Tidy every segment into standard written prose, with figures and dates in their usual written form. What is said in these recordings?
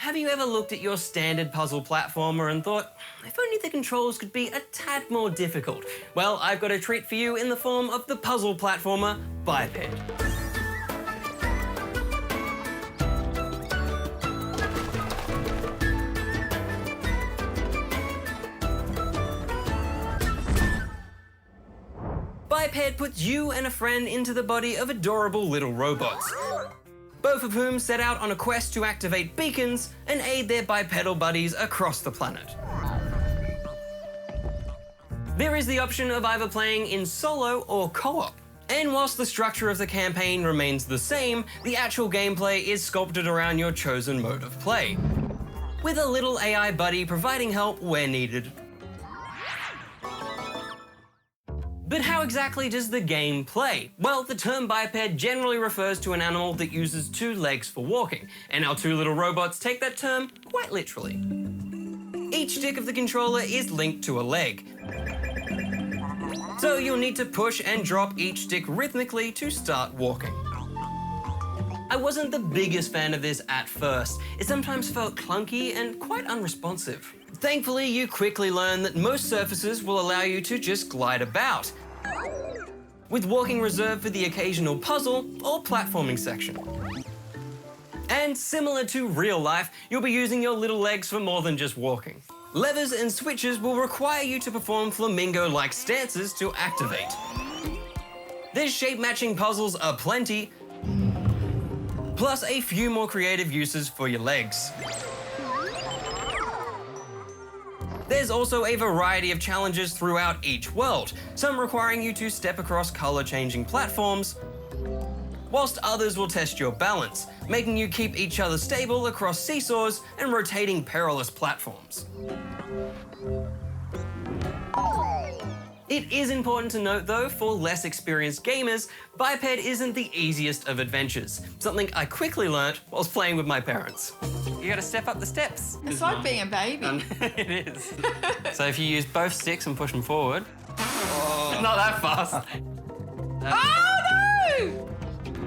Have you ever looked at your standard puzzle platformer and thought, if only the controls could be a tad more difficult? Well, I've got a treat for you in the form of the puzzle platformer Biped. Biped puts you and a friend into the body of adorable little robots, both of whom set out on a quest to activate beacons and aid their bipedal buddies across the planet. There is the option of either playing in solo or co-op. And whilst the structure of the campaign remains the same, the actual gameplay is sculpted around your chosen mode of play, with a little AI buddy providing help where needed. But how exactly does the game play? Well, the term biped generally refers to an animal that uses 2 legs for walking, and our 2 little robots take that term quite literally. Each stick of the controller is linked to a leg, so you'll need to push and drop each stick rhythmically to start walking. I wasn't the biggest fan of this at first. It sometimes felt clunky and quite unresponsive. Thankfully, you quickly learn that most surfaces will allow you to just glide about, with walking reserved for the occasional puzzle or platforming section. And similar to real life, you'll be using your little legs for more than just walking. Levers and switches will require you to perform flamingo-like stances to activate. There's shape-matching puzzles aplenty, plus a few more creative uses for your legs. There's also a variety of challenges throughout each world, some requiring you to step across color-changing platforms, whilst others will test your balance, making you keep each other stable across seesaws and rotating perilous platforms. It is important to note though, for less experienced gamers, Biped isn't the easiest of adventures, something I quickly learnt whilst playing with my parents. You gotta step up the steps. It's like being a baby. It is. So if you use both sticks and push them forward, not that fast. Oh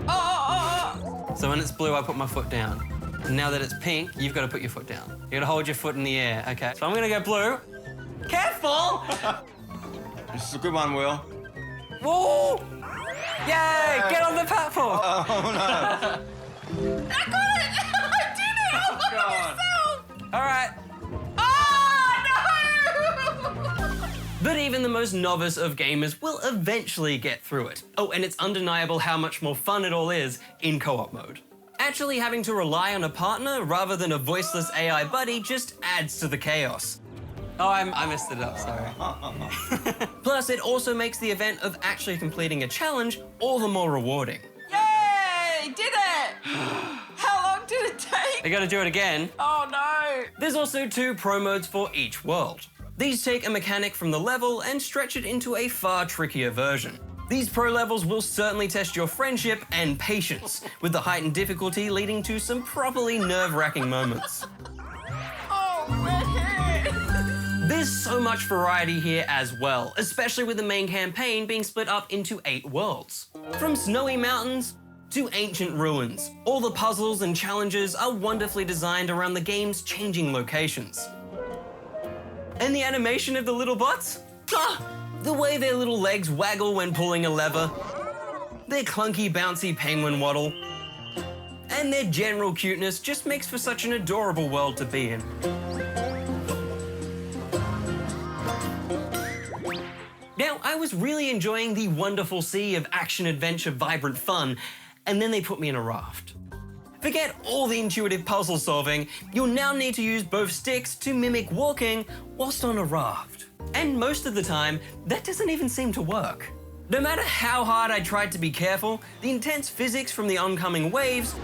no! So when it's blue, I put my foot down. And now that it's pink, you've got to put your foot down. You got to hold your foot in the air, okay? So I'm gonna go blue. Careful! This is a good one, Will. Whoa! Yay! Get on the platform! Oh, no. I got it! I did it all by myself! All right. Oh, no! But even the most novice of gamers will eventually get through it. Oh, and it's undeniable how much more fun it all is in co-op mode. Actually having to rely on a partner rather than a voiceless AI buddy just adds to the chaos. Oh, I messed it up, sorry. Plus, it also makes the event of actually completing a challenge all the more rewarding. Yay! Did it! How long did it take? You gotta do it again. Oh, no. There's also 2 pro modes for each world. These take a mechanic from the level and stretch it into a far trickier version. These pro levels will certainly test your friendship and patience, with the heightened difficulty leading to some properly nerve-wracking moments. Oh, red hair. There's so much variety here as well, especially with the main campaign being split up into 8 worlds. From snowy mountains to ancient ruins, all the puzzles and challenges are wonderfully designed around the game's changing locations. And the animation of the little bots? The way their little legs waggle when pulling a lever, their clunky bouncy penguin waddle, and their general cuteness just makes for such an adorable world to be in. Now, I was really enjoying the wonderful sea of action, adventure, vibrant fun, and then they put me in a raft. Forget all the intuitive puzzle solving, you'll now need to use both sticks to mimic walking whilst on a raft. And most of the time, that doesn't even seem to work. No matter how hard I tried to be careful, the intense physics from the oncoming waves,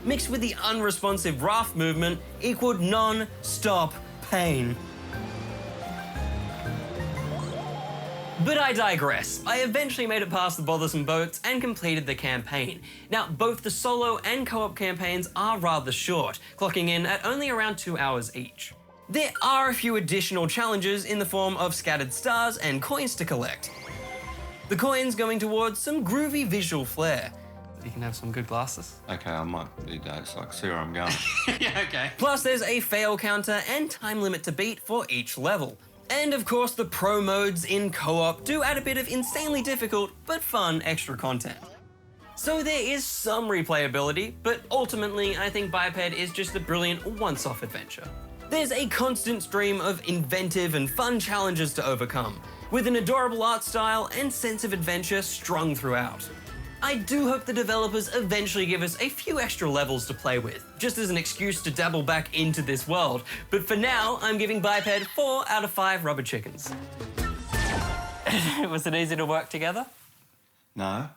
mixed with the unresponsive raft movement, equaled non-stop pain. But I digress. I eventually made it past the bothersome boats and completed the campaign. Now, both the solo and co-op campaigns are rather short, clocking in at only around 2 hours each. There are a few additional challenges in the form of scattered stars and coins to collect. The coins going towards some groovy visual flair. You can have some good glasses. Okay, I might need that so I can see where I'm going. Yeah, okay. Plus, there's a fail counter and time limit to beat for each level. And of course, the pro modes in co-op do add a bit of insanely difficult but fun extra content. So there is some replayability, but ultimately I think Biped is just a brilliant once-off adventure. There's a constant stream of inventive and fun challenges to overcome, with an adorable art style and sense of adventure strung throughout. I do hope the developers eventually give us a few extra levels to play with, just as an excuse to dabble back into this world, but for now, I'm giving Biped 4 out of 5 rubber chickens. Was it easy to work together? No.